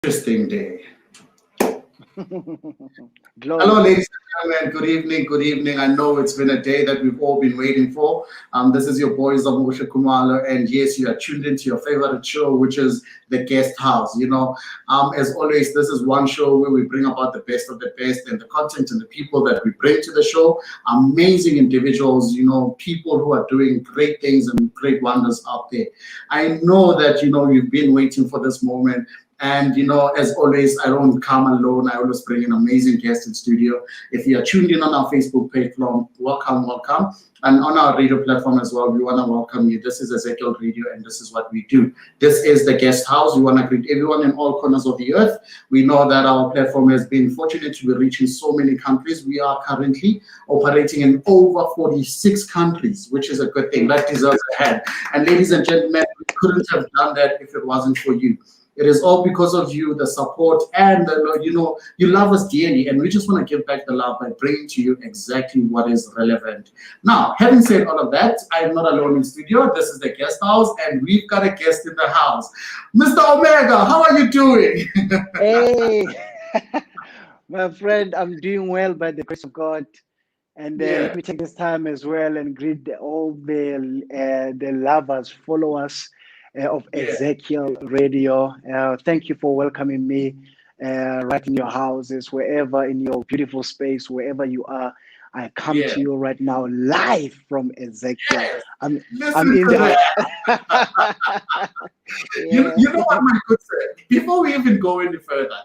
Interesting day. Hello, Glorious. ladies and gentlemen. Good evening. Good evening. I know it's been a day that we've all been waiting for. This is your boy Zamosha Kumalo, and yes, you are tuned into your favorite show, which is the Guest House. As always, this is one show where we bring about the best of the best and the content and the people that we bring to the show. Amazing individuals, people who are doing great things and great wonders out there. I know that you've been waiting for this moment. And as always, I don't come alone. I always bring an amazing guest in studio. If you are tuned in on our Facebook page, welcome, welcome. And on our radio platform as well, we want to welcome you. This is Ezekiel Radio, and this is what we do. This is the Guest House. We want to greet everyone in all corners of the earth. We know that our platform has been fortunate to be reaching so many countries. We are currently operating in over 46 countries, which is a good thing. That deserves a hand. And ladies and gentlemen, we couldn't have done that if it wasn't for you. It is all because of you, the support, and you love us dearly, and we just want to give back the love by bringing to you exactly what is relevant. Now, having said all of that, I am not alone in studio. This is the Guest House, and we've got a guest in the house, Mr. Omega. How are you doing? Hey, my friend, I'm doing well by the grace of God. And Yeah, let me take this time as well and greet all the lovers, followers of yeah, Ezekiel Radio. Thank you for welcoming me right in your houses, wherever in your beautiful space, wherever you are. I come yeah. to you right now live from Ezekiel. Yes. I'm I'm Listen in to the that. You, yeah. you know what, my good sir? Before we even go any further,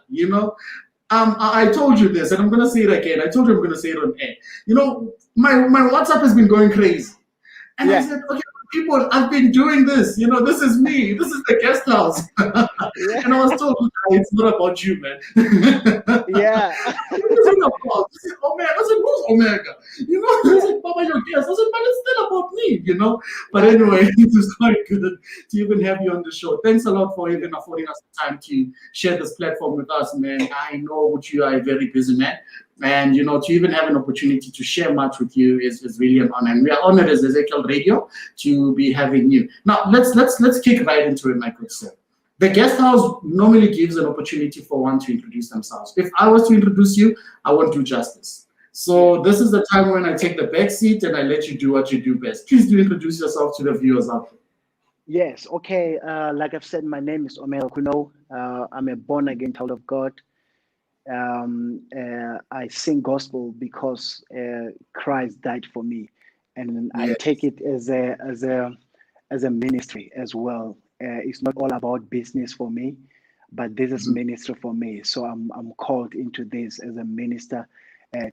I told you this, and I'm gonna say it again. I told you I'm gonna say it on air. My WhatsApp has been going crazy, and I Yeah, said, okay, people, I've been doing this. This is me. This is the Guest House, yeah, and I was told, "Nah, it's not about you, man. yeah, What is it about? This is Omega. I said, who's Omega? I yeah. said, Papa, your guest. I said, but it's still about me. But anyway, it is quite good to even have you on the show. Thanks a lot for Yeah. even affording us the time to share this platform with us, man. I know what you are a very busy man. And to even have an opportunity to share much with you is really an honor. And we are honored as Ezekiel Radio to be having you. Now let's kick right into it, my good sir. The guest house normally gives an opportunity for one to introduce themselves. If I was to introduce you, I won't do justice. Yeah. So this is the time when I take the back seat and I let you do what you do best. Please do introduce yourself to the viewers out there. Yes, okay. Like I've said, my name is Omel Kuno. I'm a born again child of God. I sing gospel because Christ died for me, and I Yeah, take it as a ministry as well. It's not all about business for me, but this is mhm. ministry for me. So I'm called into this as a minister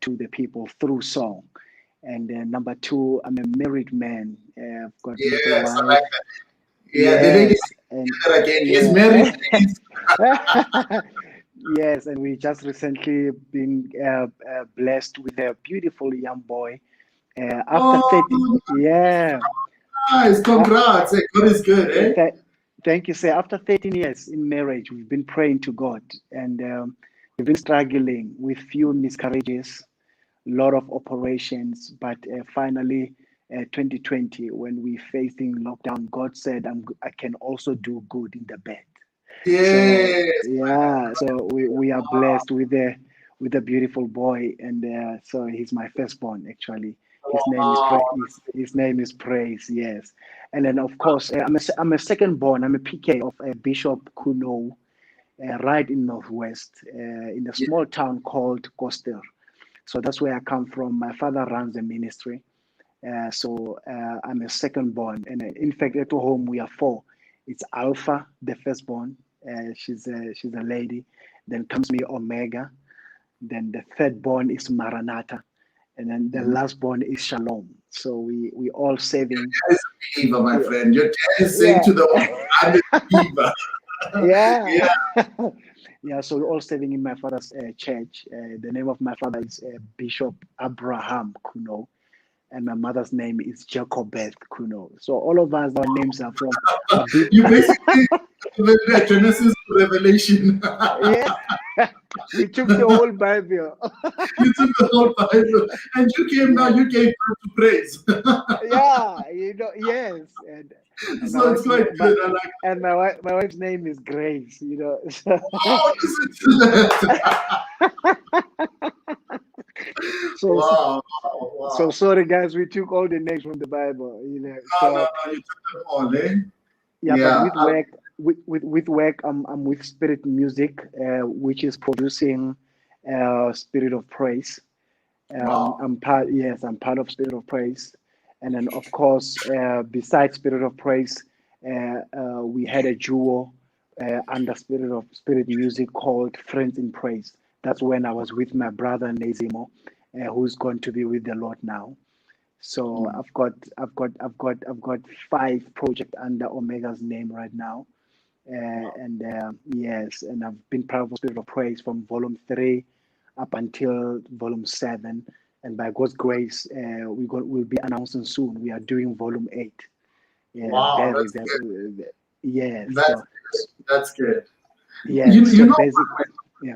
to the people through song. And number two, I'm a married man. I've got a beautiful Yes, I like wife. that. Yeah, the lady Yes, and said that again. He's married. yeah. Yes, and we just recently been blessed with a beautiful young boy. After 30, Oh, yeah, nice. after, Congrats. Hey, God is good, eh? th thank you, sir. After 13 years in marriage, we've been praying to God, and we've been struggling with few miscarriages, lot of operations, but finally, 2020, when we facing lockdown, God said, I can also do good in the bed. So Yes, yeah, so we are blessed with a beautiful boy, and so he's my firstborn actually. wow. His name is Praise, yes. And then of course I'm a second born. I'm a PK of Bishop Kuno, right in Northwest, in a Yeah, small town called Koster. So that's where I come from. My father runs the ministry, so I'm a second born, and in fact, at home we are four. It's Alpha, the firstborn. She's a lady. Then comes me Omega. Then the third born is Maranatha, and then the mhm. last born is Shalom. So we all serving. That is a believer, my Yeah, friend. Your dad is saying yeah, to the world, I'm a believer. yeah, Yeah. yeah. So we're all serving in my father's church. The name of my father is Bishop Abraham Kuno, and my mother's name is Jacobeth Kuno. So all of us, our names are from You basically went there, Genesis to Revelation. yeah. We took the whole Bible. You took the whole Bible and you came now, Yeah, you gave birth to praise. yeah. Yes, So it's quite good. I like and my wife's name is Grace, you know. So, wow, so, wow, wow. so sorry guys, we took all the names from the Bible, you know. No, you took them all, eh? Yeah, Yeah, but with work, with work, I'm with Spirit Music, which is producing Spirit of Praise. wow. I'm part, yes, I'm part of Spirit of Praise, and then of course, besides Spirit of Praise, we had a duo under Spirit Music called Friends in Praise. That's when I was with my brother Nezimo, who's going to be with the Lord now. So Mm. I've got 5 projects under Omega's name right now, and yes, and I've been part of Spirit of Praise from Volume 3 up until Volume 7, and by God's grace, we'll be announcing soon. We are doing Volume 8. Yeah, Wow, very that's very good. yes. That's So good. That's good. yeah, You so know, basic yeah.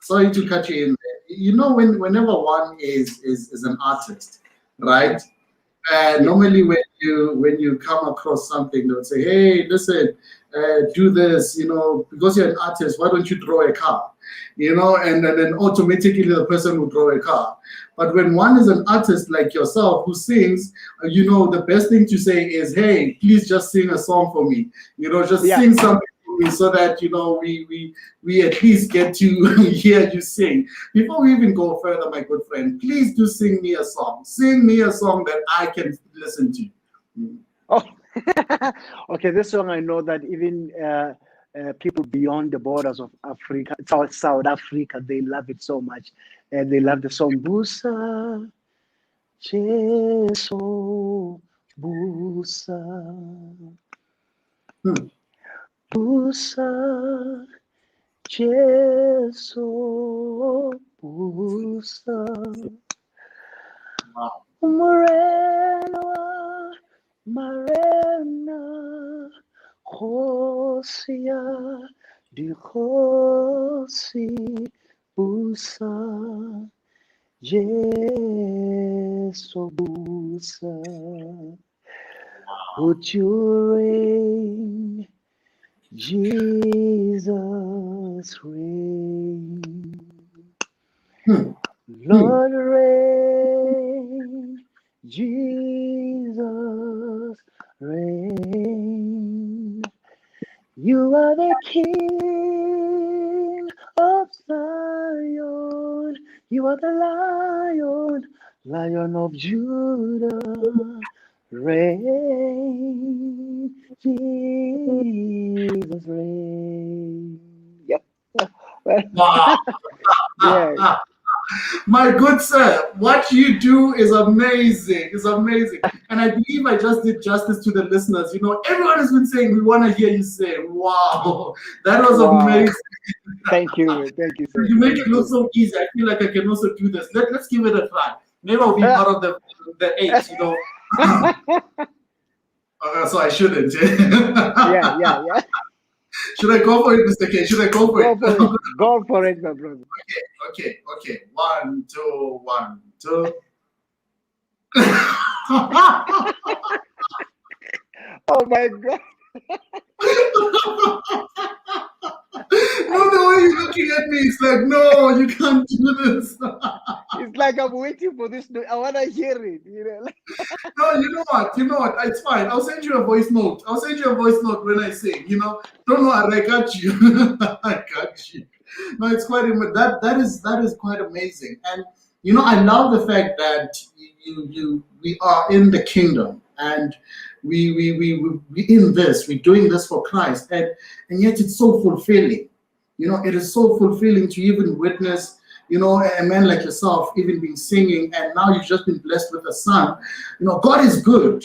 sorry to cut you in there. You know, whenever one is an artist, right? Yeah. Normally, when you come across something, they'll say, "Hey, listen, do this." You know, because you're an artist, why don't you draw a car? You know, and then automatically the person will draw a car. But when one is an artist like yourself who sings, you know, the best thing to say is, "Hey, please just sing a song for me." You know, just Yeah. sing something for me so that you know we at least get to hear you sing. Before we even go further, my good friend, please do sing me a song. Sing me a song that I can listen to. Oh, okay. This song I know that even people beyond the borders of Africa, South Africa, they love it so much, and they love the song "Busa Jesu Busa Hmm. Busa Jesu Busa Wow. Morena Marena Hosia Dikosi Busa Jesu Busa Would you reign Jesus reign Hmm. Lord reign Jesus reign You are the King of Zion. You are the Lion of Judah. Reign, Jesus, reign. Yep. Well, Wow. yeah. My good sir, what you do is amazing. It's amazing. And I believe I just did justice to the listeners. You know, everyone has been saying, we want to hear you sing. Wow. That was Wow. amazing. Thank you. Thank you, sir. You make Thank it look you. so easy. I feel like I can also do this. Let's give it a try. Maybe I'll be part of the 8, you know. So I shouldn't. Yeah. Should I go for it, Mr. K? Should I go for it? Go for it. Go for it, my brother. Okay. 1, 2, 1, 2. Oh my God. No, the way you're looking at me, it's like, no, you can't do this. It's like I'm waiting for this. I want to hear it. You know. No, you know what? It's fine. I'll send you a voice note. When I sing. You know, don't worry, I got you. I got you. No, it's quite that is quite amazing. And you know, I love the fact that we are in the kingdom and we in this, we're doing this for Christ, and yet it's so fulfilling. You know, it is so fulfilling to even witness, you know, a man like yourself even being singing, and now you've just been blessed with a son. You know, God is good.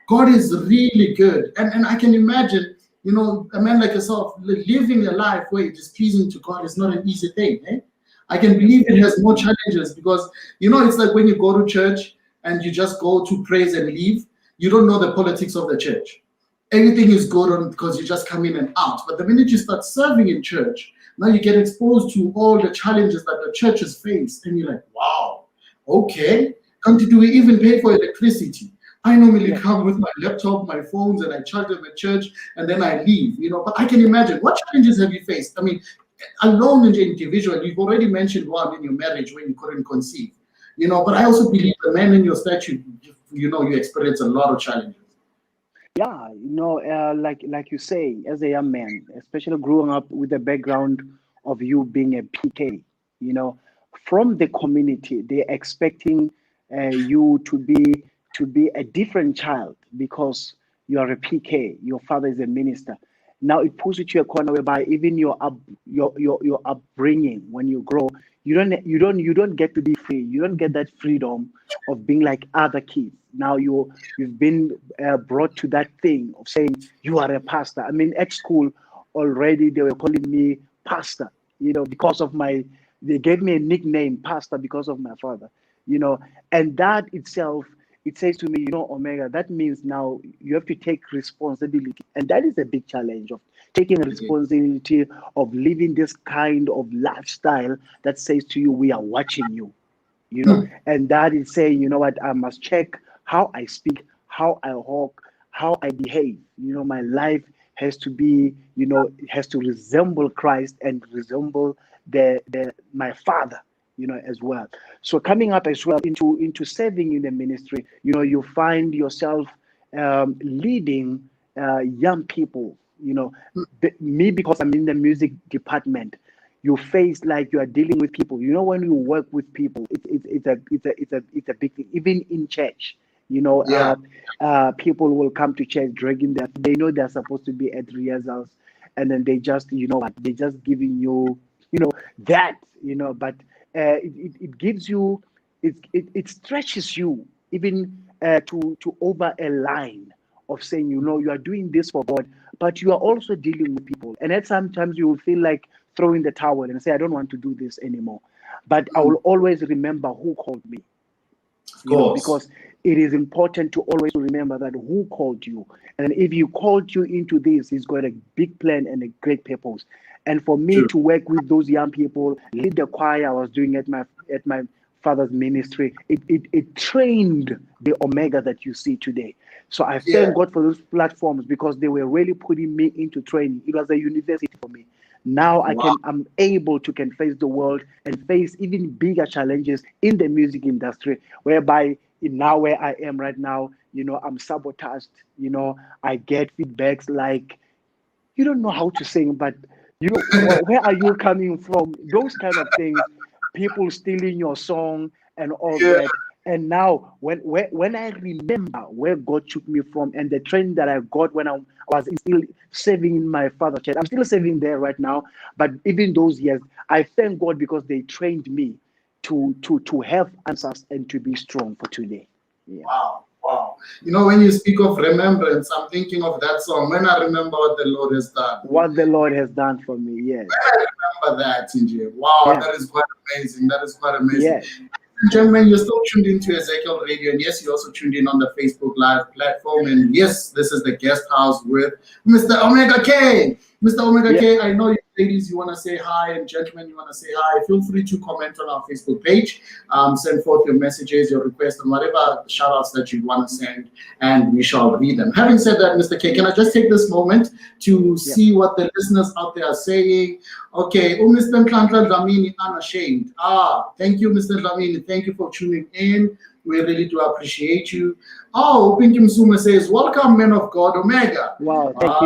God is really good. And I can imagine, you know, a man like yourself living a life where it is pleasing to God is not an easy thing. Eh? I can believe it has more challenges because, you know, it's like when you go to church and you just go to praise and leave, you don't know the politics of the church. Everything is good on because you just come in and out. But the minute you start serving in church, now you get exposed to all the challenges that the churches face. And you're like, wow, okay. Do we even pay for electricity? I normally come with my laptop, my phones, and I charge them at church, and then I leave, But I can imagine, what challenges have you faced? I mean, alone and individual, you've already mentioned one in your marriage when you couldn't conceive, but I also believe the man in your statue, you experience a lot of challenges. Yeah, like you say, as a young man, especially growing up with the background of you being a PK, from the community, they're expecting you to be a different child because you are a PK. Your father is a minister. Now it puts you to a corner whereby even your upbringing when you grow, you don't get to be free. You don't get that freedom of being like other kids. Now you've been brought to that thing of saying you are a pastor. I mean, at school already they were calling me pastor, because of they gave me a nickname, pastor, because of my father, and that itself, it says to me, Omega, that means now you have to take responsibility. And that is a big challenge of taking responsibility of living this kind of lifestyle that says to you, we are watching you, and that is saying, you know what, I must check how I speak, how I walk, how I behave. My life has to be, has to resemble Christ and resemble my father, as well. So coming up as well into serving in the ministry, you find yourself leading young people. Me, because I'm in the music department, you face like you are dealing with people. When you work with people, it's a big thing. Even in church, people will come to church dragging that they know they're supposed to be at rehearsals, and then they just, they just giving you, that, but it gives you, it stretches you even to over a line of saying, you are doing this for God, but you are also dealing with people. And at sometimes you will feel like throwing the towel and say, I don't want to do this anymore. But I will always remember who called me. Because it is important to always remember that who called you. And if you called you into this, he's got a big plan and a great purpose. And for me to work with those young people, lead the choir I was doing at my father's ministry, it trained the Omega that you see today. So I thank God for those platforms because they were really putting me into training. It was a university for me. Now I'm able to face the world and face even bigger challenges in the music industry, whereby now where I am right now, I'm sabotaged. I get feedbacks like, you don't know how to sing, but where are you coming from? Those kind of things, people stealing your song and all that. And now when I remember where God took me from and the training that I got when I was still serving in my father's church, I'm still serving there right now. But even those years, I thank God because they trained me to have answers and to be strong for today. Yeah. Wow. When you speak of remembrance, I'm thinking of that song, When I Remember What the Lord Has Done. What the Lord has done for me, yes. When I remember that, Inje. Wow, That is quite amazing. That is quite amazing. Yes. Gentlemen, you're still tuned into Ezekiel Radio, and yes, you're also tuned in on the Facebook Live platform. And yes, this is the guest house with Mr. Omega K. Mr. Omega K, I know you ladies, you want to say hi, and gentlemen, you want to say hi. Feel free to comment on our Facebook page. Send forth your messages, your requests, and whatever shout outs that you want to send, and we shall read them. Having said that, Mr. K, can I just take this moment to see what the listeners out there are saying? Okay, Mr. Nkandla Dlamini, unashamed. Thank you, Mr. Dlamini. Thank you for tuning in. We really do appreciate you. Pinky Msuma says, welcome, men of God, Omega. Wow, thank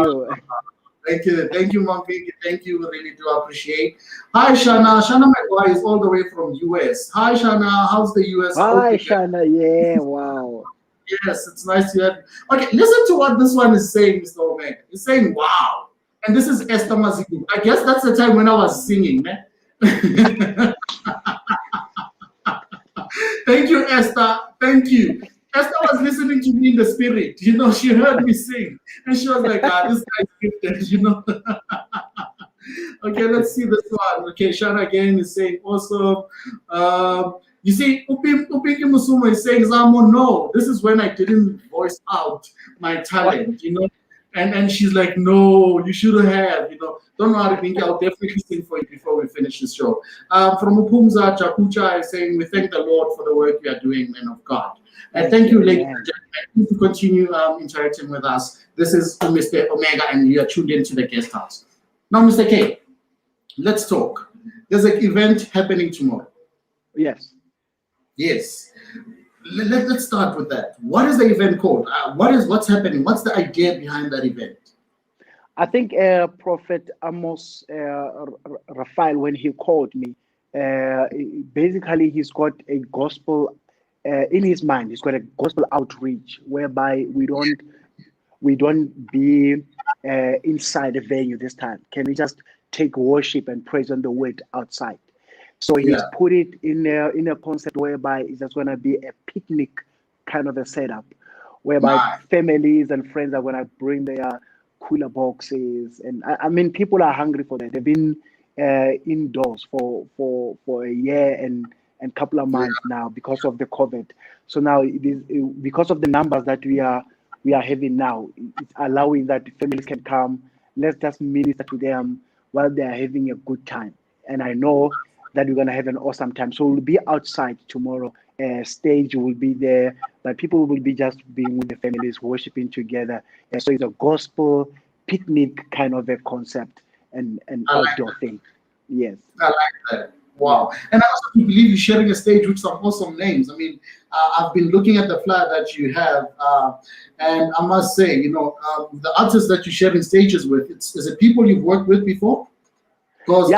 you. Thank you, Mom Pinky. Thank you. We really do appreciate. Hi, Shana. Shana McGuire is all the way from US. Hi, Shana. How's the US? Hi, Shana. Yeah, wow. Yes, it's nice to have you. Okay, listen to what this one is saying, Mr. Omega. It's saying, wow. And this is Esther Maziku. I guess that's the time when I was singing, man. Thank you, Esther. Thank you. Esther was listening to me in the spirit. She heard me sing. And she was like, this guy's gifted, Okay, let's see this one. Okay, Shana again is saying, awesome. You see, Upinki Musuma is saying, Zamo, no, this is when I didn't voice out my talent, And she's like, no, you should have, Don't worry, Pinky, I'll definitely sing for you before we finish this show. From Upumza Chakucha is saying, we thank the Lord for the work you are doing, man of God. And thank you, ladies and gentlemen. Please to continue interacting with us. This is Mr. Omega, and you are tuned into the guest house. Now, Mr. K, let's talk. There's an event happening tomorrow. Yes. Yes. Let's start with that. What is the event called? What's happening? What's the idea behind that event? I think Prophet Amos Raphael, when he called me, basically he's got a gospel in his mind. He's got a gospel outreach whereby we don't be inside the venue this time. Can we just take worship and praise on the word outside? So he's put it in a concept whereby it's just going to be a picnic kind of a setup, whereby families and friends are going to bring their cooler boxes. And I mean, people are hungry for that. They've been indoors for a year and couple of months now because of the COVID. So now because of the numbers that we are having now, it's allowing that families can come. Let's just minister to them while they are having a good time. And I know that we're going to have an awesome time. So we'll be outside tomorrow. Stage will be there, but people will be just being with the families, worshiping together. So it's a gospel picnic kind of a concept and outdoor thing. Yes. I like that. Wow. And I also believe you're sharing a stage with some awesome names. I mean, I've been looking at the flyer that you have, and I must say, the artists that you're sharing stages with, is it people you've worked with before? Because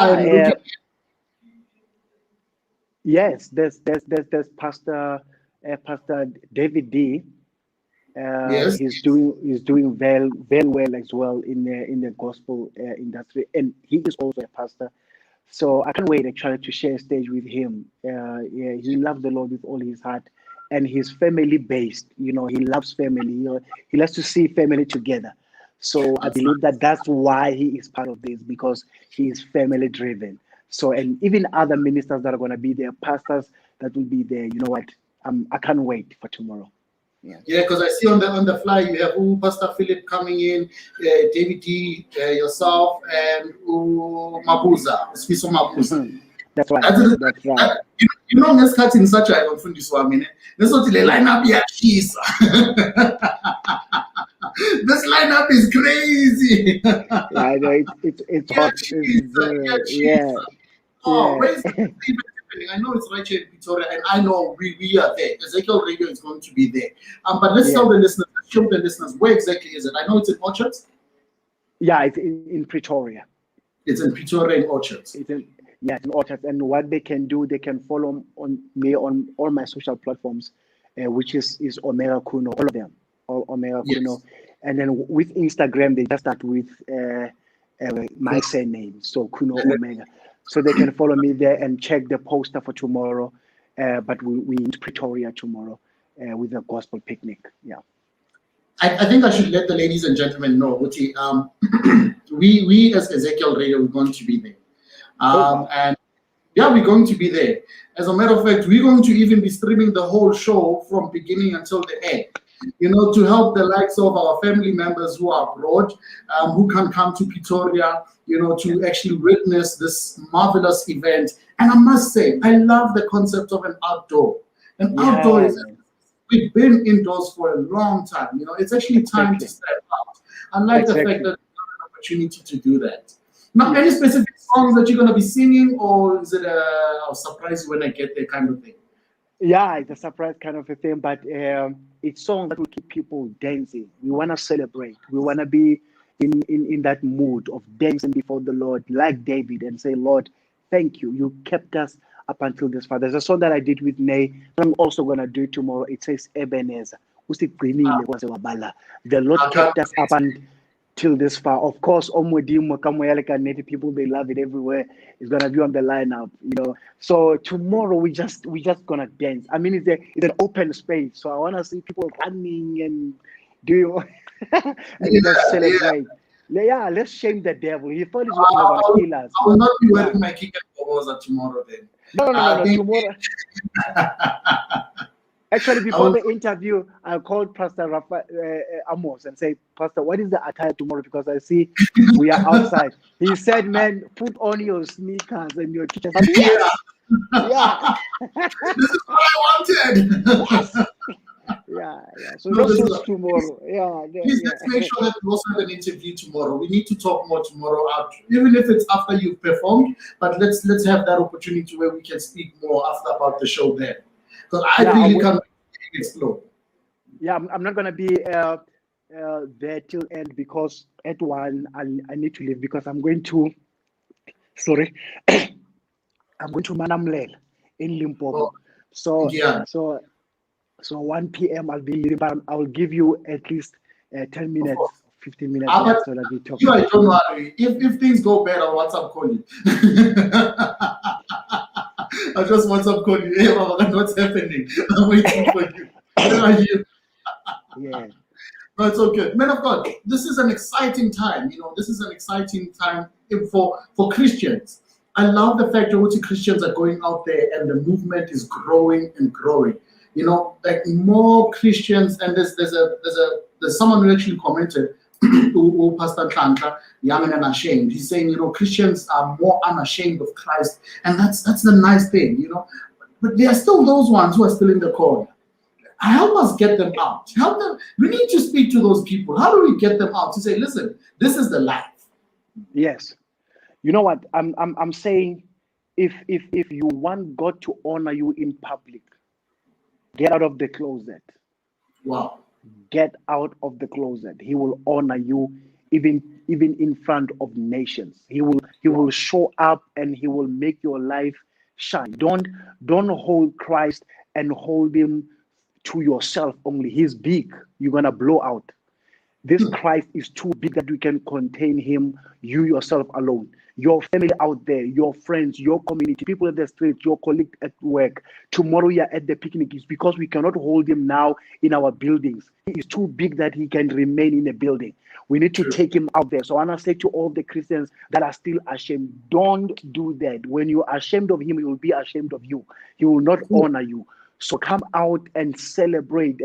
yes, there's Pastor David D. Yes. He's doing very well as well in the gospel industry, and he is also a pastor. So I can't wait actually to share a stage with him. He loves the Lord with all his heart, and he's family based. He loves family. He loves to see family together. So I believe that's why he is part of this, because he is family driven. So, and even other ministers that are going to be there, pastors that will be there. You know what? I can't wait for tomorrow. Yeah, because I see on the fly you have Pastor Philip coming in, David D, yourself, and Mabuza, Spiso Mabuza. That's right. That's right. Ngesikhathi ngisajayela umfundisi wami nesothi le lineup iyashisa. This lineup is crazy. I know it's hot. Where's the event happening? I know it's right here in Pretoria, and I know we are there. Ezekiel Radio is going to be there. But let's tell the listeners, show the listeners, where exactly is it? I know it's in Orchards. Yeah, it's in Pretoria. It's in Pretoria in Orchards. It's in Orchards. And what they can do, they can follow me on all my social platforms, which is Omega Kuno, all of them, all Omega Kuno. And then with Instagram, they just start with my surname, so Kuno Omega. So they can follow me there and check the poster for tomorrow. But we in Pretoria tomorrow with a gospel picnic. Yeah. I think I should let the ladies and gentlemen know, Uti, we as Ezekiel Radio, we're going to be there. And we're going to be there. As a matter of fact, we're going to even be streaming the whole show from beginning until the end. To help the likes of our family members who are abroad, who can come to Pretoria, to actually witness this marvelous event. And I must say, I love the concept of an outdoor. Outdoor is, we've been indoors for a long time. It's actually time to step out. I like the fact that we have an opportunity to do that. Now, any specific songs that you're going to be singing, or is it I'll surprise you when I get there kind of thing? Yeah, it's a surprise kind of a thing, but it's songs that will keep people dancing. We want to celebrate. We want to be in that mood of dancing before the Lord, like David, and say, Lord, thank you. You kept us up until this far. There's a song that I did with Nay. I'm also going to do tomorrow. It says, Ebenezer. The Lord kept us up until this far. Of course, Native people, they love it everywhere. It's gonna be on the lineup, So tomorrow we just gonna dance. I mean, it's an open space, so I wanna see people running and doing and just celebrate. Yeah, let's shame the devil. He thought he was gonna kill us. I will not be wearing my kick and tomorrow then. No, tomorrow. Actually, I before was, the interview, I called Pastor Amos and say, Pastor, what is the attire tomorrow? Because I see we are outside. He said, man, put on your sneakers and your t-shirt. yeah, Yes, yeah, this is what I wanted. yes, yeah, yeah. So No, no this is, suits tomorrow. Yeah, please let's make yeah. sure that we also have an interview tomorrow. We need to talk more tomorrow, even if it's after you've performed. But let's have that opportunity where we can speak more after about the show then, because I Yeah, I really will- can't explore. Yeah, I'm not gonna be there till end because at 1 I need to leave because I'm going to. Sorry, I'm going to Manamlel in Limpopo. Oh, So yeah. so 1 p.m. I'll be leaving, but I will give you at least 10 minutes, course. 15 minutes But so that we talk. you, I don't worry. If things go better, WhatsApp call you. I just WhatsApp call you. Hey, Baba, what's happening? I'm waiting for you. Where are you? Yeah. No, it's okay. Men of God, this is an exciting time. This is an exciting time for Christians. I love the fact that what Christians are going out there and the movement is growing and growing. Like more Christians, and there's someone who actually commented, who Pastor Tlantla, young and unashamed. He's saying, Christians are more unashamed of Christ, and that's the nice thing. But there are still those ones who are still in the corner. Help us get them out. Help them. We need to speak to those people. How do we get them out to say, listen, this is the life? Yes. You know what? I'm saying, if you want God to honor you in public, get out of the closet. Wow. Get out of the closet. He will honor you even in front of nations. He will show up and he will make your life shine. Don't hold Christ and hold him to yourself only. He's big. You're gonna blow out. This Christ is too big that you can contain him, you yourself alone. Your family out there, your friends, your community, people in the street, your colleague at work. Tomorrow you're at the picnic. It's because we cannot hold him now in our buildings. He is too big that he can remain in a building. We need to take him out there. So I want to say to all the Christians that are still ashamed, don't do that. When you're ashamed of him, he will be ashamed of you. He will not honor you. So come out and celebrate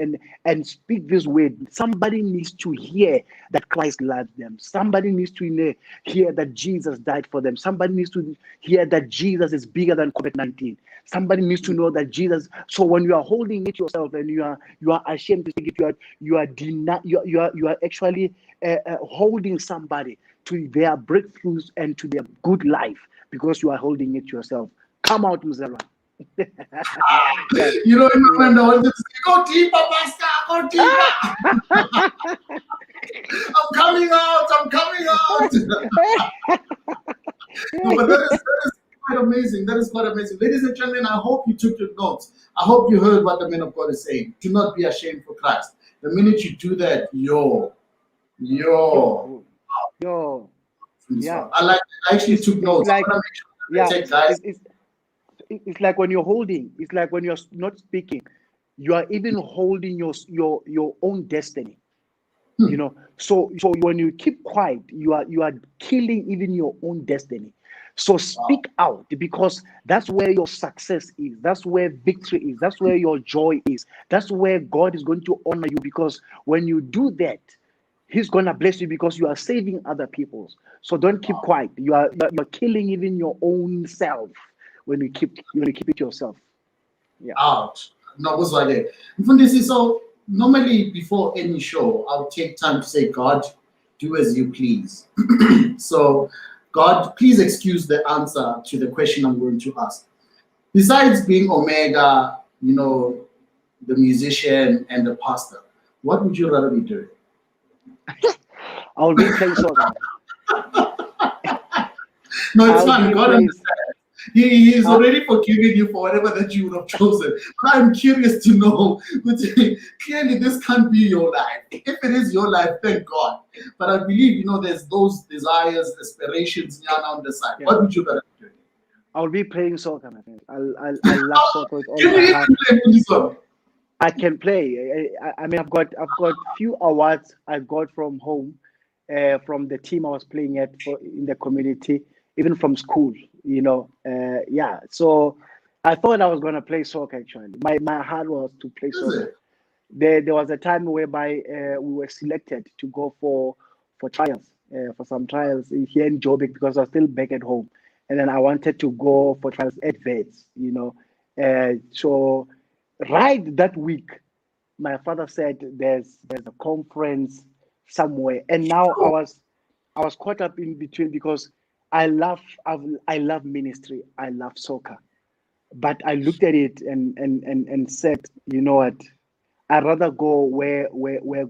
and speak this word. Somebody needs to hear that Christ loves them. Somebody needs to hear that Jesus died for them. Somebody needs to hear that Jesus is bigger than COVID-19. Somebody needs to know that Jesus. So when you are holding it yourself and you are ashamed to take it, you are actually holding somebody to their breakthroughs and to their good life because you are holding it yourself. Come out, Mzera. In my mind, I wanted to say, go deeper, Pastor, go deeper. I'm coming out. No, but that is quite amazing. That is quite amazing. Ladies and gentlemen, I hope you took your notes. I hope you heard what the man of God is saying. Do not be ashamed for Christ. The minute you do that, yeah. I actually took notes. Like, guys. It's like when you're holding, it's like when you're not speaking, you are even holding your own destiny. So when you keep quiet, you are killing even your own destiny. So speak out, because that's where your success is, that's where victory is, that's where your joy is, that's where God is going to honor you, because when you do that, he's gonna bless you because you are saving other people. So don't keep quiet. You're killing even your own self when you keep it yourself. Yeah. Out. No, what's like that? So normally before any show, I'll take time to say, God, do as you please. So, God, please excuse the answer to the question I'm going to ask. Besides being Omega, the musician and the pastor, what would you rather be doing? I'll be playing soccer. No, it's fine. God understands. He's already forgiven you for whatever that you would have chosen. But I'm curious to know, clearly this can't be your life. If it is your life, thank God. But I believe, there's those desires, aspirations on the side. Yeah. What would you rather do? I'll be playing soccer, my friend. I love soccer with all my heart. I can play. I mean, I've got few awards I got from home, from the team I was playing in the community, even from school. Yeah. So I thought I was going to play soccer, actually. My heart was to play Is soccer. it? There was a time whereby we were selected to go for trials, for some trials here in Joburg because I was still back at home. And then I wanted to go for trials at Vets, you know. So right that week, my father said there's a conference somewhere. And now I was caught up in between because I love ministry. I love soccer. But I looked at it and said, you know what? I'd rather go where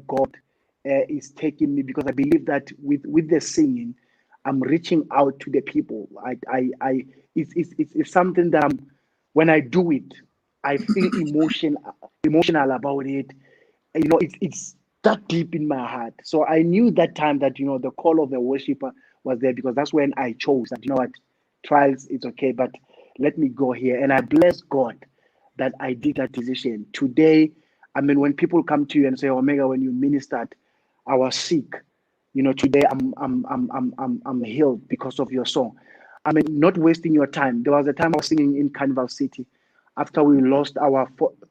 God is taking me because I believe that with the singing, I'm reaching out to the people. It's something that when I do it, I feel emotional about it. You know, it's that deep in my heart. So I knew that time that, you know, the call of the worshiper was there because that's when I chose that, you know what, trials, it's okay, but let me go here. And I bless God that I did that decision. Today, I mean, when people come to you and say, Omega, when you ministered, I was sick. You know, today I'm healed because of your song. I mean, not wasting your time. There was a time I was singing in Carnival City after we lost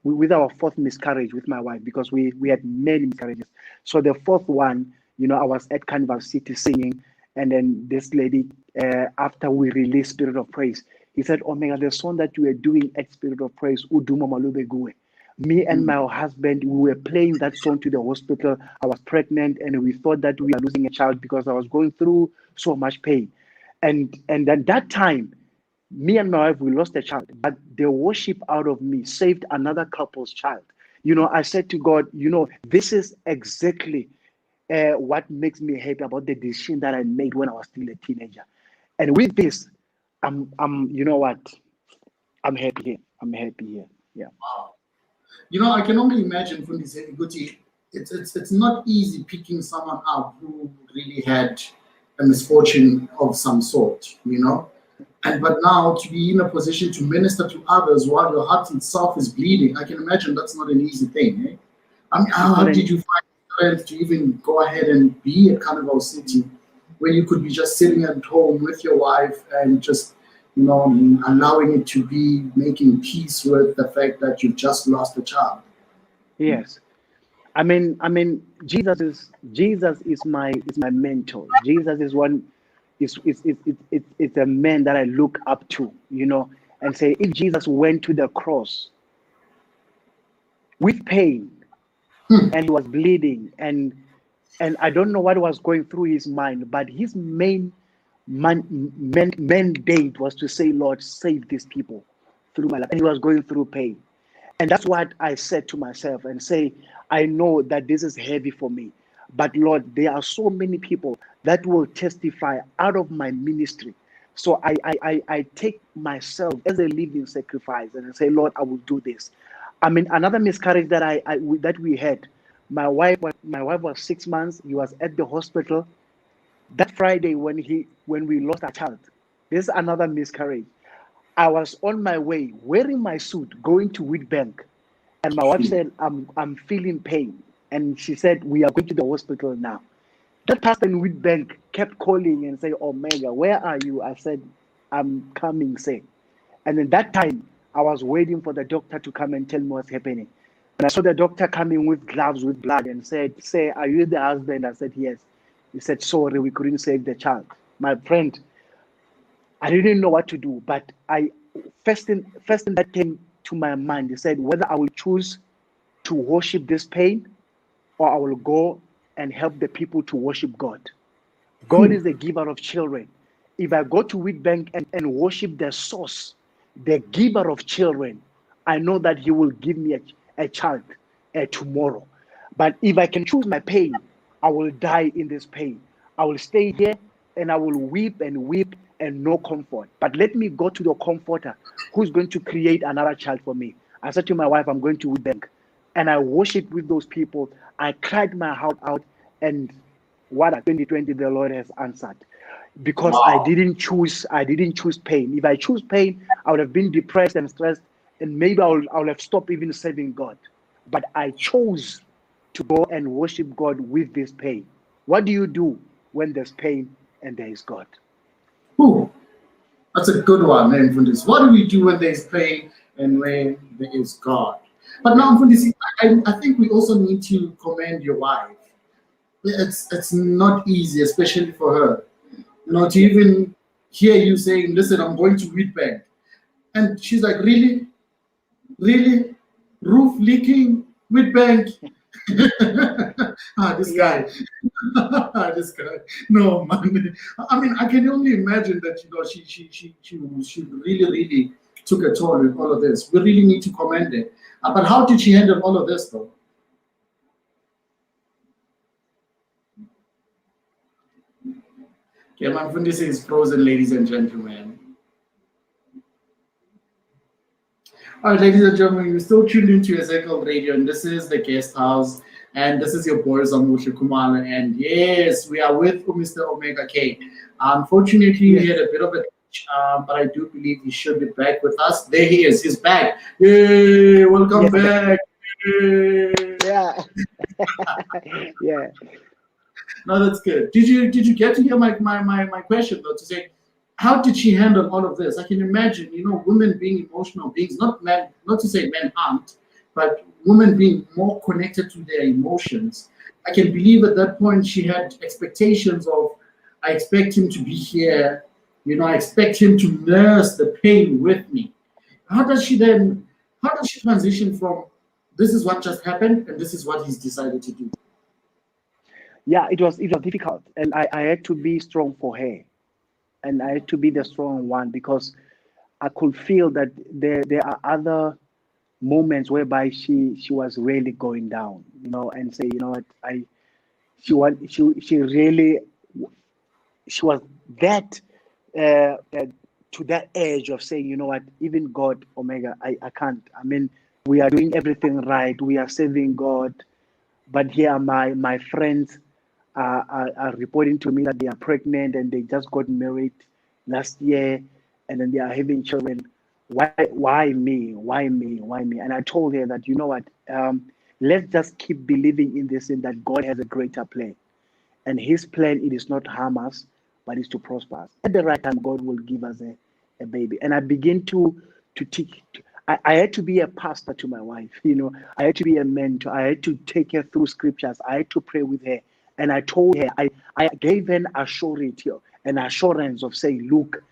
with our fourth miscarriage with my wife because we had many miscarriages. So the fourth one, you know, I was at Carnival City singing, and then this lady, after we released Spirit of Praise, he said, Omega, the song that you were doing at Spirit of Praise, Uduma Malube Gue. Me and my husband, we were playing that song to the hospital. I was pregnant, and we thought that we are losing a child because I was going through so much pain. And at that time, me and my wife, we lost a child, but the worship out of me saved another couple's child. You know, I said to God, you know, this is exactly what makes me happy about the decision that I made when I was still a teenager. And with this, you know what? I'm happy here. I'm happy here. Yeah. You know, I can only imagine from this Guti, it's not easy picking someone up who really had a misfortune of some sort, you know. And but now to be in a position to minister to others while your heart itself is bleeding, I can imagine that's not an easy thing. Eh? I mean, It's how not did an you find strength to even go ahead and be at Carnival City, where you could be just sitting at home with your wife and just, you know, allowing it to be making peace with the fact that you've just lost a child? yes. Jesus is my mentor. Jesus is one is a man that I look up to, you know, and say if Jesus went to the cross with pain and he was bleeding and I don't know what was going through his mind, but his main mandate was to say, Lord, save these people through my life. And he was going through pain. And that's what I said to myself and say, I know that this is heavy for me. But Lord, there are so many people that will testify out of my ministry. So I take myself as a living sacrifice and I say, Lord, I will do this. I mean, another miscarriage that that we had. My wife was 6 months. He was at the hospital. That Friday when we lost our child, this is another miscarriage. I was on my way wearing my suit going to Wheatbank, and my wife said, I'm feeling pain. And she said, we are going to the hospital now. That person in Wheatbank kept calling and say, Omega, where are you? I said, I'm coming, say. And in that time, I was waiting for the doctor to come and tell me what's happening. And I saw the doctor coming with gloves with blood and said, say, are you the husband? I said, yes. He said, sorry, we couldn't save the child. My friend, I didn't know what to do, but first thing that came to my mind, he said whether I will choose to worship this pain or I will go and help the people to worship God. God is the giver of children. If I go to Wheatbank and worship the source, the giver of children, I know that He will give me a child tomorrow. But if I can choose my pain, I will die in this pain. I will stay here and I will weep and no comfort. But let me go to the comforter who's going to create another child for me. I said to my wife, I'm going to Wheatbank. And I worshiped with those people. I cried my heart out. And what a 2020 the Lord has answered. Because Wow. I didn't choose pain. If I choose pain, I would have been depressed and stressed, and maybe I would have stopped even serving God. But I chose to go and worship God with this pain. What do you do when there's pain and there is God? Whew. That's a good one, Mfundisi. What do we do when there is pain and when there is God? But now, Mfundisi, I think we also need to commend your wife. It's not easy, especially for her, to even hear you saying, "Listen, I'm going to Wheatbank," and she's like, "Really, really, roof leaking, Wheatbank." This guy, this guy. No, man. I mean, I can only imagine that she really took a toll with all of this. We really need to commend her. But how did she handle all of this, though? Yeah, my Mfundisi is frozen, ladies and gentlemen. All right, ladies and gentlemen, you're still tuned into Ezekiel Radio, and this is the Guest House, and this is your boy Zamusha Kumala, and yes, we are with Mr. Omega K. Unfortunately, we had a bit of a glitch, but I do believe he should be back with us. There he is. He's back. Yay! Welcome back. Yay. Yeah. Yeah. No, that's good. Did you get to hear my question though? To say, how did she handle all of this? I can imagine, women being emotional beings, not to say men aren't, but women being more connected to their emotions. I can believe at that point she had expectations of, I expect him to be here, I expect him to nurse the pain with me. How does she transition from this is what just happened and this is what he's decided to do? Yeah, it was difficult, and I had to be strong for her, and I had to be the strong one because I could feel that there are other moments whereby she was really going down, and say, what, she was that to that edge of saying, what, even God, Omega, I can't. I mean, we are doing everything right, we are serving God, but here my friends are reporting to me that they are pregnant and they just got married last year and then they are having children. Why me? And I told her that, what, let's just keep believing in this and that God has a greater plan. And his plan, it is not harm us, but it's to prosper us. At the right time, God will give us a baby. And I begin to teach. I had to be a pastor to my wife, I had to be a mentor. I had to take her through scriptures. I had to pray with her. And I told her, I gave her an assurance of saying, look,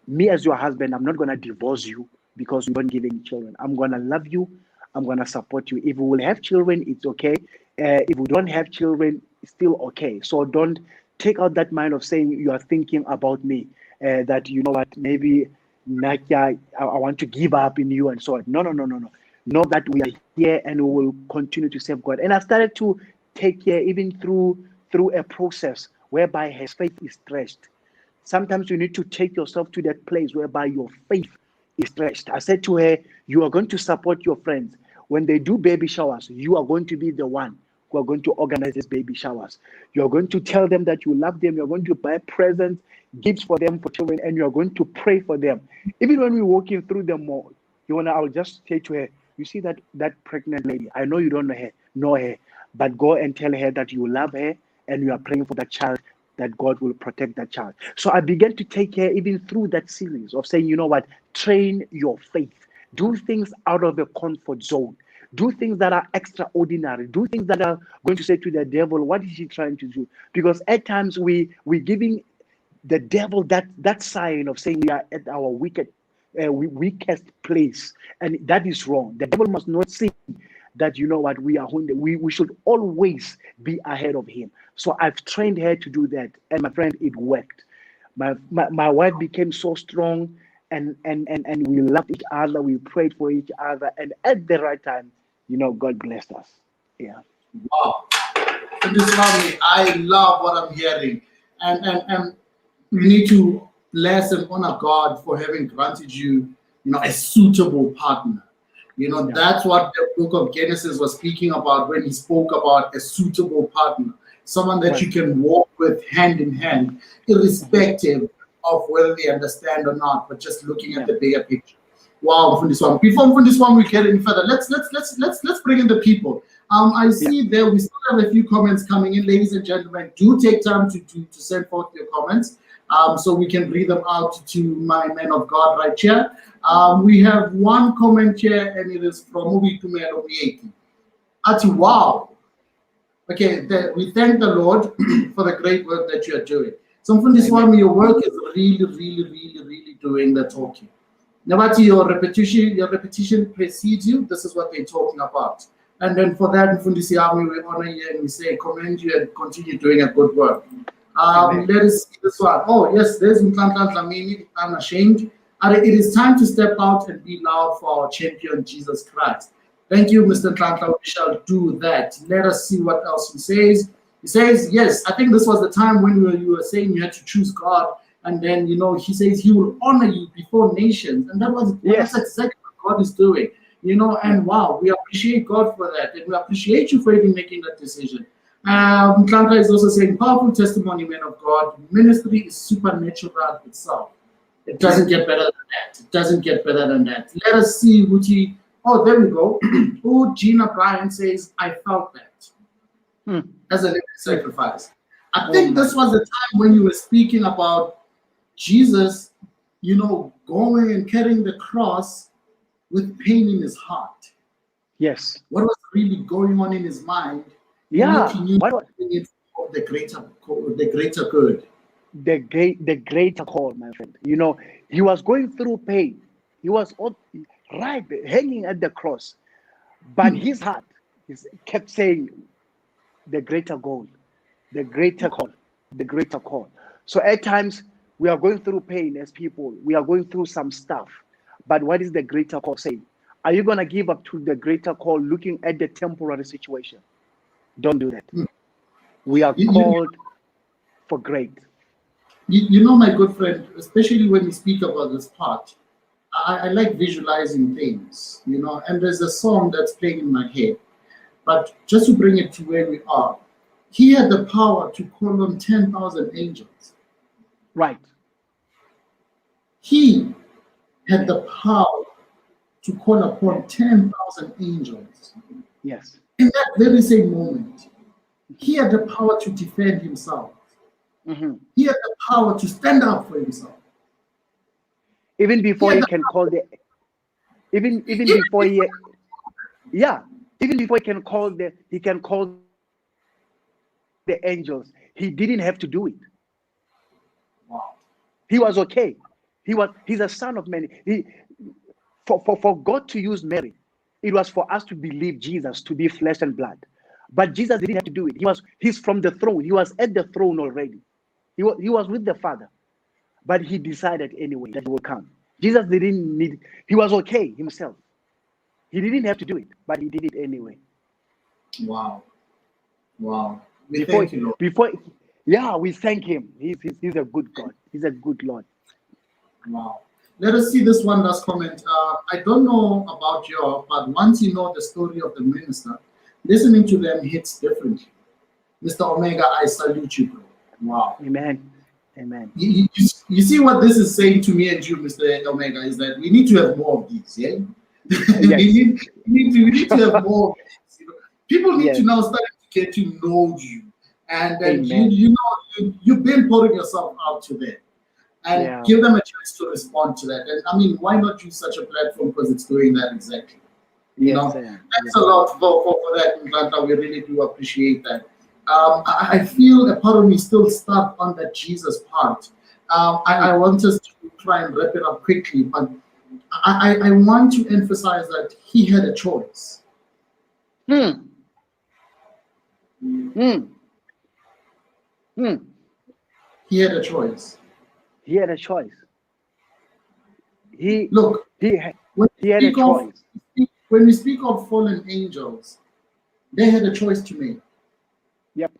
me as your husband, I'm not going to divorce you because you don't give any children. I'm going to love you. I'm going to support you. If we will have children, it's okay. If we don't have children, it's still okay. So don't take out that mind of saying you are thinking about me, that, what, maybe Nakia, I want to give up in you and so on. No. Know that we are here and we will continue to serve God. And I started to take care even through a process whereby his faith is stretched. Sometimes you need to take yourself to that place whereby your faith is stretched. I said to her, you are going to support your friends. When they do baby showers, you are going to be the one who are going to organize these baby showers. You're going to tell them that you love them. You're going to buy presents, gifts for them, for children, and you're going to pray for them. Even when we're walking through the mall, I'll just say to her, you see that pregnant lady, I know you don't know her, but go and tell her that you love her and you are praying for that child, that God will protect that child. So I began to take care even through that series of saying, what, train your faith. Do things out of the comfort zone. Do things that are extraordinary. Do things that are going to say to the devil, what is he trying to do? Because at times we're giving the devil that sign of saying we are at our weakest place. And that is wrong. The devil must not see that, what, we are we should always be ahead of him. So I've trained her to do that, and my friend, it worked. My wife became so strong, and we loved each other, we prayed for each other, and at the right time, God blessed us. Yeah. Wow. I love what I'm hearing, and we need to bless and honor God for having granted you, a suitable partner. That's what the book of Genesis was speaking about when he spoke about a suitable partner, someone that you can walk with hand in hand, irrespective of whether they understand or not, but just looking at the bigger picture. Wow, Mfundisi. Before this one we get any further, let's bring in the people. I see there we still have a few comments coming in, ladies and gentlemen. Do take time to send forth your comments. so we can read them out to my man of God right here. We have one comment here, and it is from Movie Tumelo Mieti. Ati, wow. Okay, we thank the Lord for the great work that you are doing. So, Mfundisi wami, your work is really doing the talking. Nabati, your repetition precedes you. This is what they're talking about. And then for that, Mfundisi wami, we honor you and we say, commend you and continue doing a good work. Let us see this one. Oh, yes, there's Mklantan Dlamini, Unashamed. It is time to step out and be loud for our champion, Jesus Christ. Thank you, Mr. Tlantla. We shall do that. Let us see what else he says. He says, yes, I think this was the time when you were saying you had to choose God. And then, he says he will honor you before nations. And that's exactly what God is doing. And wow, we appreciate God for that. And we appreciate you for even making that decision. Tlantla is also saying, powerful testimony, man of God. Ministry is supernatural itself. It doesn't get better than that. It doesn't get better than that. Let us see what he... Oh, there we go. Oh, Gina Bryan says, I felt that as a living sacrifice. I think this was the time when you were speaking about Jesus, going and carrying the cross with pain in his heart. Yes. What was really going on in his mind? Yeah. He knew the greater good. The greater call, my friend. He was going through pain. He was right hanging at the cross, but his heart kept saying, "The greater goal, the greater call, the greater call." So at times we are going through pain as people. We are going through some stuff, but what is the greater call saying? Are you gonna give up to the greater call, looking at the temporary situation? Don't do that. We are called for great. My good friend, especially when we speak about this part, I like visualizing things, and there's a song that's playing in my head. But just to bring it to where we are, he had the power to call on 10,000 angels. Right. He had the power to call upon 10,000 angels. Yes. In that very same moment, he had the power to defend himself. He had the power to stand up for himself. Even before he can call the, even before he can call the angels. He didn't have to do it. Wow. He was okay. He's a son of many. For God to use Mary, it was for us to believe Jesus to be flesh and blood. But Jesus didn't have to do it. He's from the throne. He was at the throne already. He was with the Father. But he decided anyway that he would come. Jesus didn't need, he was okay himself. He didn't have to do it, but he did it anyway. Wow. We thank you, Lord. We thank him. He's a good God. He's a good Lord. Wow. Let us see this one last comment. I don't know about you, but once you know the story of the minister, listening to them hits differently. Mr. Omega, I salute you, bro. Wow. Amen. You see what this is saying to me and you, Mr. Omega, is that we need to have more of these, yeah? Yes. we need to have more of these. People need to now start to get to know you. And then you've been putting yourself out to them. And give them a chance to respond to that. And I mean, why not use such a platform, because it's doing that exactly. Thanks a lot for that, Mklanta. We really do appreciate that. I feel a part of me still stuck on that Jesus part. I want us to try and wrap it up quickly, but I want to emphasize that he had a choice. He had a choice. He had a choice. He had a choice. When we speak of fallen angels, they had a choice to make. Yep.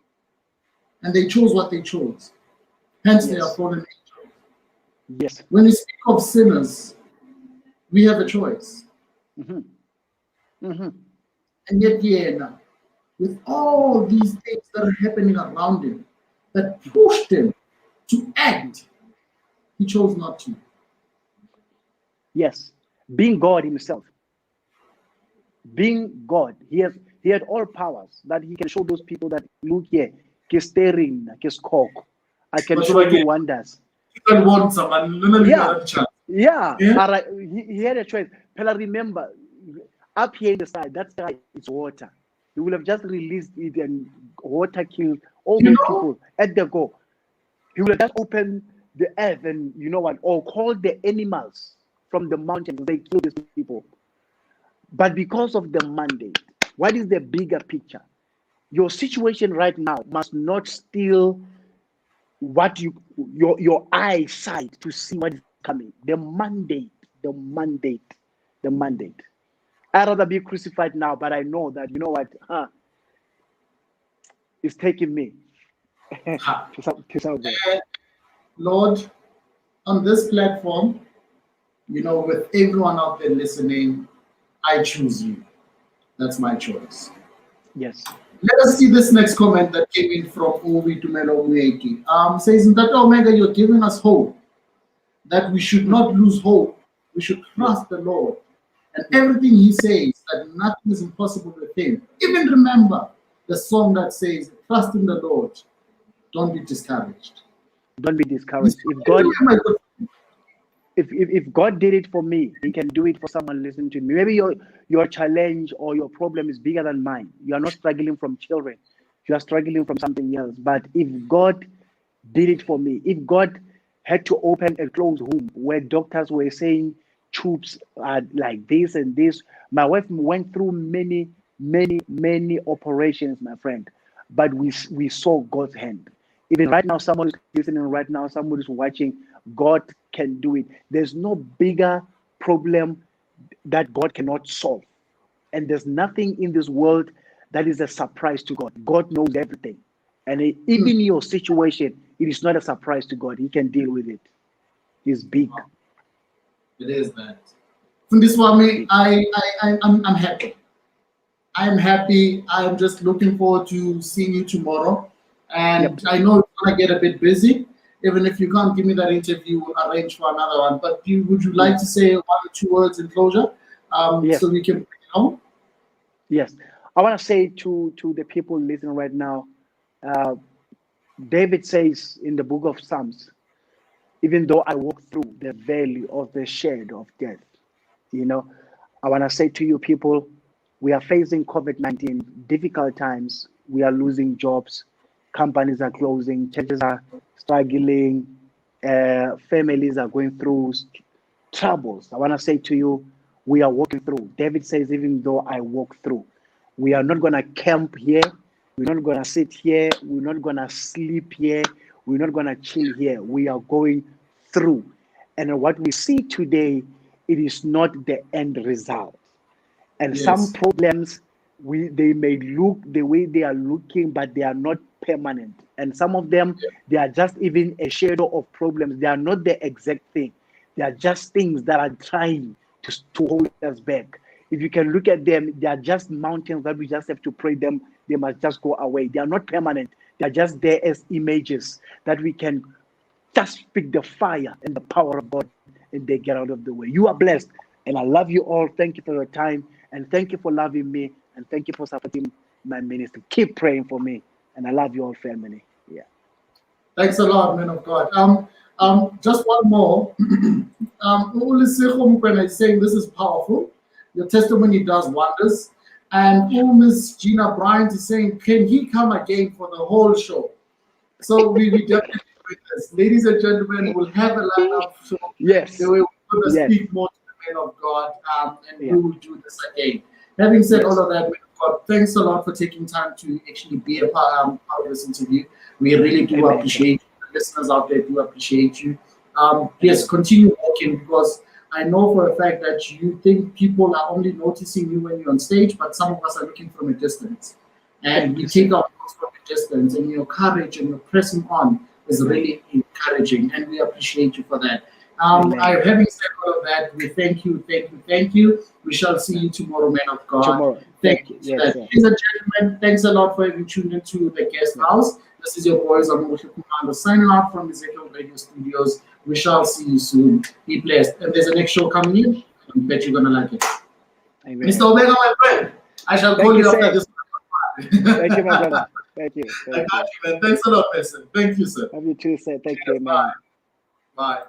And they chose what they chose. Hence, they are fallen angels. Yes. When we speak of sinners, we have a choice. And yet, with all these things that are happening around him, that pushed him to act, he chose not to. Yes. Being God himself. Being God. He had all powers that he can show those people that, look here, I can show you wonders. You don't want someone. No, Yeah. chance. Yeah, Yeah. but he had a choice. Pella, remember, up here in the side, that sky is water. He would have just released it and water killed all You those know? people at the go. He would have just opened the earth and you know what, or called the animals from the mountains. They kill these people. But because of the mandate, what is the bigger picture? Your situation right now must not steal what your eyesight to see what is coming. The mandate. I'd rather be crucified now, but I know that you know what, it's taking me to somewhere. Lord, on this platform, with everyone out there listening, I choose you. That's my choice. Yes. Let us see this next comment that came in from Ovi Tumelo Mueki. Says that Omega, you're giving us hope that we should not lose hope. We should trust the Lord. And everything he says, that nothing is impossible with him. Even remember the song that says, trust in the Lord. Don't be discouraged. Don't be discouraged. If God did it for me, he can do it for someone listening to me. Maybe your challenge or your problem is bigger than mine. You are not struggling from children. You are struggling from something else. But if God did it for me, if God had to open a closed womb where doctors were saying tubes are like this and this, my wife went through many operations, my friend. But we saw God's hand. Even right now, someone is listening right now, someone is watching, God can do it. There's no bigger problem that God cannot solve. And there's nothing in this world that is a surprise to God. God knows everything. And even your situation, it is not a surprise to God. He can deal with it. He's big. It is that. Fundiswami, I'm happy. I'm happy. I'm just looking forward to seeing you tomorrow. And I know it's going to get a bit busy. Even if you can't give me that interview, we'll arrange for another one. But would you like to say 1 or 2 words in closure so we can bring it home? Yes. I want to say to the people listening right now, David says in the book of Psalms, even though I walk through the valley of the shadow of death, I want to say to you people, we are facing COVID-19, difficult times. We are losing jobs. Companies are closing. Churches are struggling. Families are going through troubles. I want to say to you, we are walking through. David says, even though I walk through, we are not going to camp here. We're not going to sit here. We're not going to sleep here. We're not going to chill here. We are going through. And what we see today, it is not the end result. And some problems, they may look the way they are looking, but they are not permanent. And some of them, they are just even a shadow of problems. They are not the exact thing. They are just things that are trying to hold us back. If you can look at them, they are just mountains that we just have to pray them. They must just go away. They are not permanent. They are just there as images that we can just speak the fire and the power of God and they get out of the way. You are blessed. And I love you all. Thank you for your time. And thank you for loving me. And thank you for supporting my ministry. Keep praying for me. And I love you all, family. Yeah. Thanks a lot, man of God. Just one more. Ulusekhom is saying this is powerful. Your testimony does wonders. And Miss Gina Bryant is saying, can he come again for the whole show? So we definitely do this. Ladies and gentlemen, we'll have a lineup show. Yes. So we're going to speak more to the man of God, and we will do this again. Having said all of that, man of God, thanks a lot for taking time to actually be a part of this interview. We really do appreciate you. The listeners out there do appreciate you. Yes, continue working, because I know for a fact that you think people are only noticing you when you're on stage, but some of us are looking from a distance. And we take our thoughts from a distance, and your courage and your pressing on is really encouraging, and we appreciate you for that. Having said all of that, we thank you. We shall see you tomorrow, man of God. Tomorrow. Thank you. Ladies and gentlemen, thanks a lot for having tuned into the guest house. This is your boys on Moshe Kumalo signing out from Ezekiel Radio Studios. We shall see you soon. Be blessed. And there's a next show coming in. I bet you're gonna like it. Amen. Mr. Omega, my friend, I shall call you after this. Thank you, my brother. Thank you. I got you, man. Thanks a lot, person. Thank you, sir. Love you too, sir. Thank you, man. Bye.